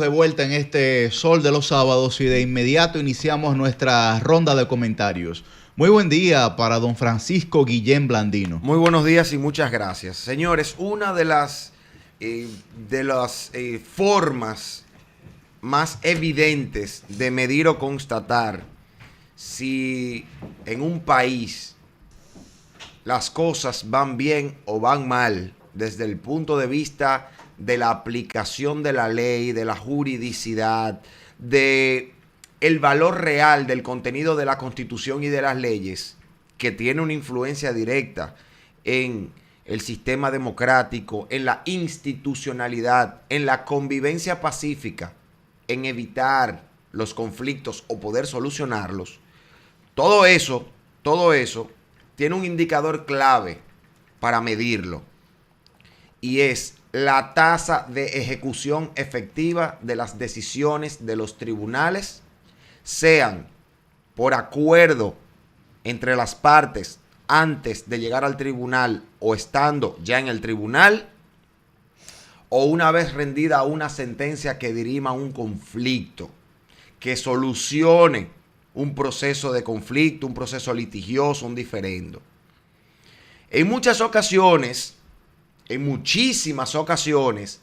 de vuelta en este Sol de los Sábados y de inmediato iniciamos nuestra ronda de comentarios. Muy buen día para don Francisco Guillén Blandino. Muy buenos días y muchas gracias. Señores, una de las formas más evidentes de medir o constatar si en un país las cosas van bien o van mal desde el punto de vista de la aplicación de la ley, de la juridicidad, de el valor real del contenido de la Constitución y de las leyes, que tiene una influencia directa en el sistema democrático, en la institucionalidad, en la convivencia pacífica, en evitar los conflictos o poder solucionarlos. Todo eso tiene un indicador clave para medirlo, y es la tasa de ejecución efectiva de las decisiones de los tribunales, sean por acuerdo entre las partes antes de llegar al tribunal o estando ya en el tribunal, o una vez rendida una sentencia que dirima un conflicto, que solucione un proceso de conflicto, un proceso litigioso, un diferendo. En muchas ocasiones, en muchísimas ocasiones,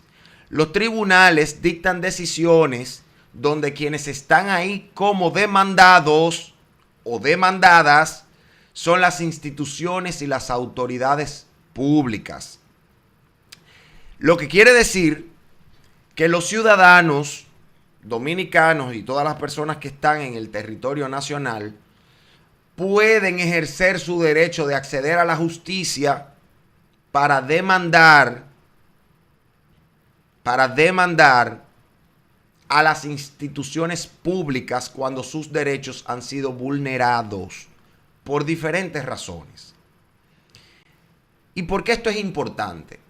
los tribunales dictan decisiones donde quienes están ahí como demandados o demandadas son las instituciones y las autoridades públicas. Lo que quiere decir que los ciudadanos dominicanos y todas las personas que están en el territorio nacional pueden ejercer su derecho de acceder a la justicia para demandar a las instituciones públicas cuando sus derechos han sido vulnerados por diferentes razones. ¿Y por qué esto es importante?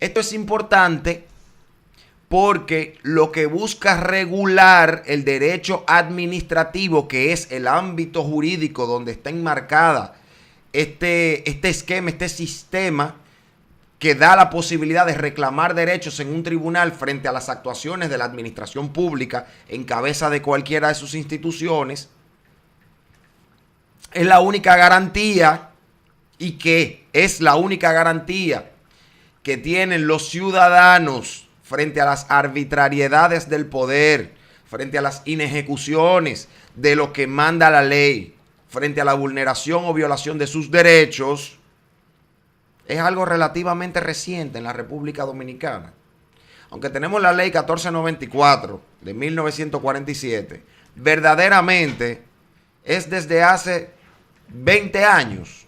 Esto es importante porque lo que busca regular el derecho administrativo, que es el ámbito jurídico donde está enmarcada este esquema, este sistema que da la posibilidad de reclamar derechos en un tribunal frente a las actuaciones de la administración pública en cabeza de cualquiera de sus instituciones, es la única garantía, y que es la única garantía que tienen los ciudadanos frente a las arbitrariedades del poder, frente a las inejecuciones de lo que manda la ley, frente a la vulneración o violación de sus derechos. Es algo relativamente reciente en la República Dominicana. Aunque tenemos la ley 1494 de 1947, verdaderamente es desde hace 20 años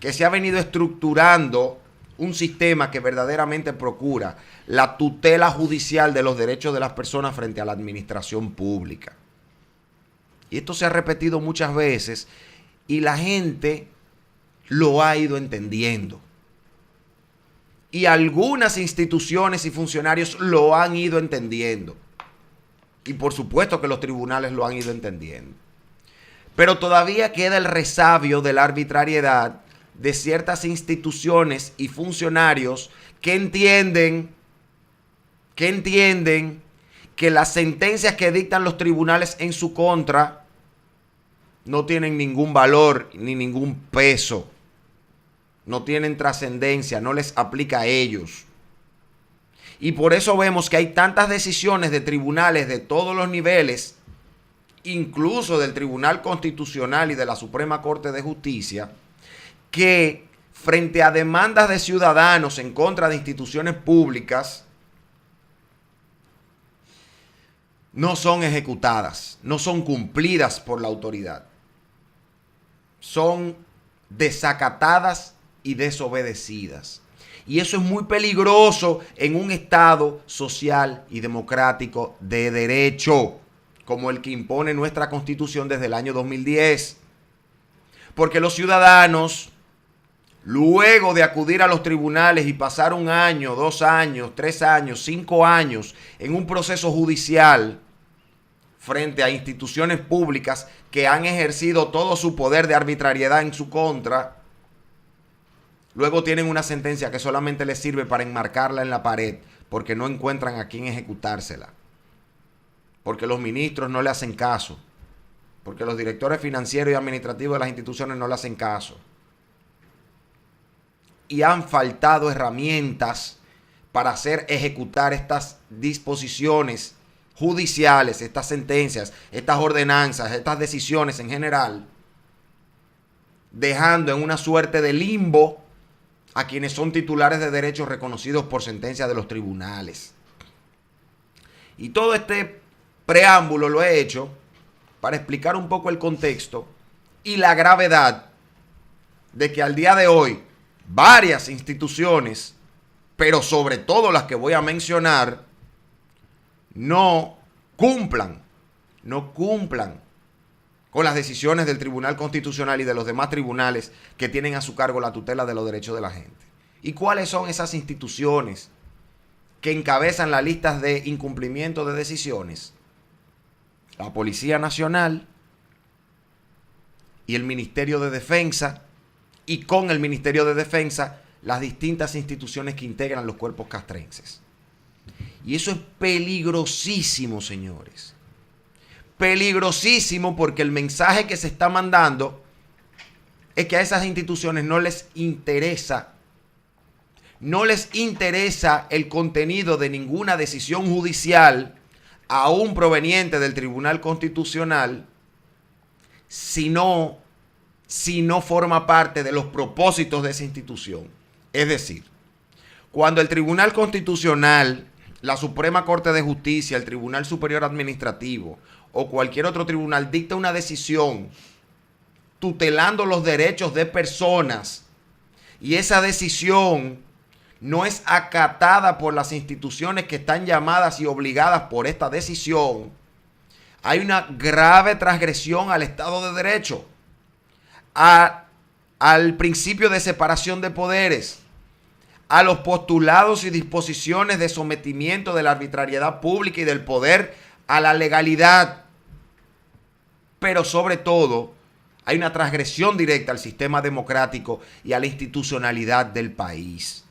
que se ha venido estructurando un sistema que verdaderamente procura la tutela judicial de los derechos de las personas frente a la administración pública. Y esto se ha repetido muchas veces y la gente lo ha ido entendiendo. Y algunas instituciones y funcionarios lo han ido entendiendo. Y por supuesto que los tribunales lo han ido entendiendo. Pero todavía queda el resabio de la arbitrariedad de ciertas instituciones y funcionarios que entienden que las sentencias que dictan los tribunales en su contra no tienen ningún valor ni ningún peso, no tienen trascendencia, no les aplica a ellos. Y por eso vemos que hay tantas decisiones de tribunales de todos los niveles, incluso del Tribunal Constitucional y de la Suprema Corte de Justicia, que frente a demandas de ciudadanos en contra de instituciones públicas no son ejecutadas, no son cumplidas por la autoridad, son desacatadas y desobedecidas. Y eso es muy peligroso en un Estado social y democrático de derecho, como el que impone nuestra Constitución desde el año 2010. Porque los ciudadanos, luego de acudir a los tribunales y pasar 1 año, 2 años, 3 años, 5 años en un proceso judicial frente a instituciones públicas que han ejercido todo su poder de arbitrariedad en su contra, luego tienen una sentencia que solamente les sirve para enmarcarla en la pared, porque no encuentran a quién ejecutársela, porque los ministros no le hacen caso, porque los directores financieros y administrativos de las instituciones no le hacen caso. Y han faltado herramientas para hacer ejecutar estas disposiciones judiciales, estas sentencias, estas ordenanzas, estas decisiones en general, dejando en una suerte de limbo a quienes son titulares de derechos reconocidos por sentencia de los tribunales. Y todo este preámbulo lo he hecho para explicar un poco el contexto y la gravedad de que al día de hoy varias instituciones, pero sobre todo las que voy a mencionar, no cumplan con las decisiones del Tribunal Constitucional y de los demás tribunales que tienen a su cargo la tutela de los derechos de la gente. ¿Y cuáles son esas instituciones que encabezan las listas de incumplimiento de decisiones? La Policía Nacional y el Ministerio de Defensa, y con el Ministerio de Defensa las distintas instituciones que integran los cuerpos castrenses. Y eso es peligrosísimo, señores. Peligrosísimo, porque el mensaje que se está mandando es que a esas instituciones no les interesa el contenido de ninguna decisión judicial, aún proveniente del Tribunal Constitucional, si no forma parte de los propósitos de esa institución. Es decir, cuando el Tribunal Constitucional, la Suprema Corte de Justicia, el Tribunal Superior Administrativo o cualquier otro tribunal dicta una decisión tutelando los derechos de personas y esa decisión no es acatada por las instituciones que están llamadas y obligadas por esta decisión, hay una grave transgresión al Estado de Derecho, al principio de separación de poderes, a los postulados y disposiciones de sometimiento de la arbitrariedad pública y del poder a la legalidad. Pero sobre todo, hay una transgresión directa al sistema democrático y a la institucionalidad del país.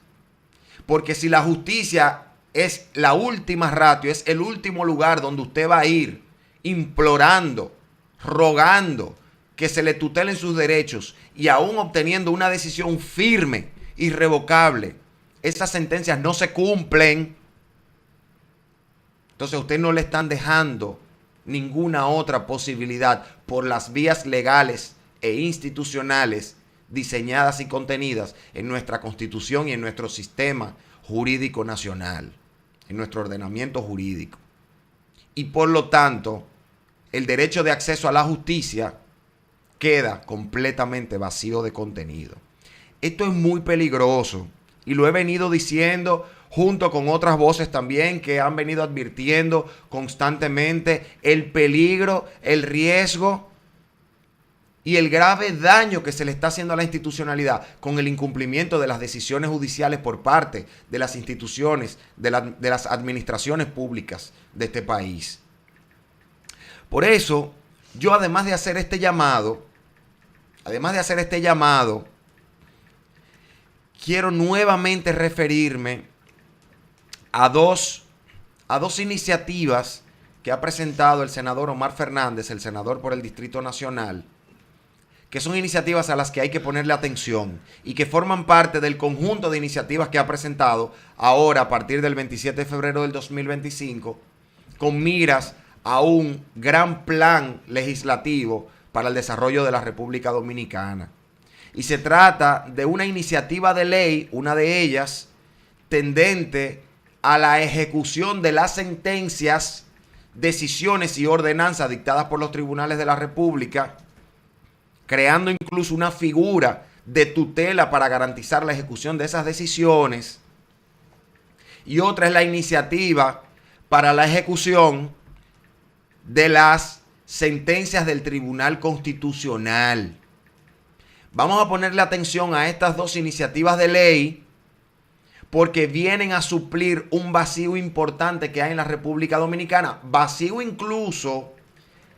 Porque si la justicia es la última ratio, es el último lugar donde usted va a ir implorando, rogando que se le tutelen sus derechos y aún obteniendo una decisión firme, irrevocable, esas sentencias no se cumplen, entonces a usted no le están dejando ninguna otra posibilidad por las vías legales e institucionales diseñadas y contenidas en nuestra Constitución y en nuestro sistema jurídico nacional, en nuestro ordenamiento jurídico. Y por lo tanto, el derecho de acceso a la justicia queda completamente vacío de contenido. Esto es muy peligroso y lo he venido diciendo junto con otras voces también que han venido advirtiendo constantemente el peligro, el riesgo y el grave daño que se le está haciendo a la institucionalidad con el incumplimiento de las decisiones judiciales por parte de las instituciones, de las administraciones públicas de este país. Por eso, yo además de hacer este llamado, quiero nuevamente referirme a dos iniciativas que ha presentado el senador Omar Fernández, el senador por el Distrito Nacional, que son iniciativas a las que hay que ponerle atención y que forman parte del conjunto de iniciativas que ha presentado ahora a partir del 27 de febrero del 2025, con miras a un gran plan legislativo para el desarrollo de la República Dominicana. Y se trata de una iniciativa de ley, una de ellas, tendente a la ejecución de las sentencias, decisiones y ordenanzas dictadas por los tribunales de la República, creando incluso una figura de tutela para garantizar la ejecución de esas decisiones. Y otra es la iniciativa para la ejecución de las sentencias del Tribunal Constitucional. Vamos a ponerle atención a estas dos iniciativas de ley porque vienen a suplir un vacío importante que hay en la República Dominicana. Vacío incluso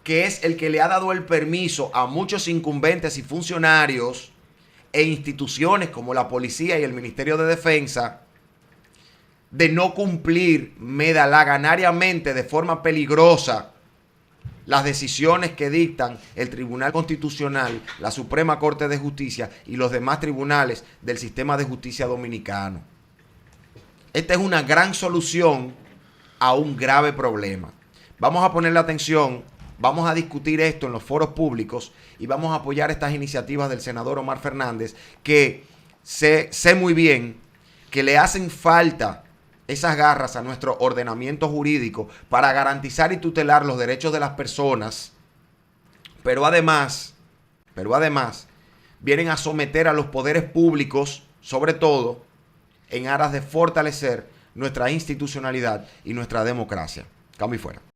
que es el que le ha dado el permiso a muchos incumbentes y funcionarios e instituciones como la policía y el Ministerio de Defensa de no cumplir medalaganariamente de forma peligrosa las decisiones que dictan el Tribunal Constitucional, la Suprema Corte de Justicia y los demás tribunales del sistema de justicia dominicano. Esta es una gran solución a un grave problema. Vamos a ponerle atención, vamos a discutir esto en los foros públicos y vamos a apoyar estas iniciativas del senador Omar Fernández, que sé muy bien que le hacen falta esas garras a nuestro ordenamiento jurídico para garantizar y tutelar los derechos de las personas, pero además vienen a someter a los poderes públicos, sobre todo en aras de fortalecer nuestra institucionalidad y nuestra democracia. Cambio y fuera.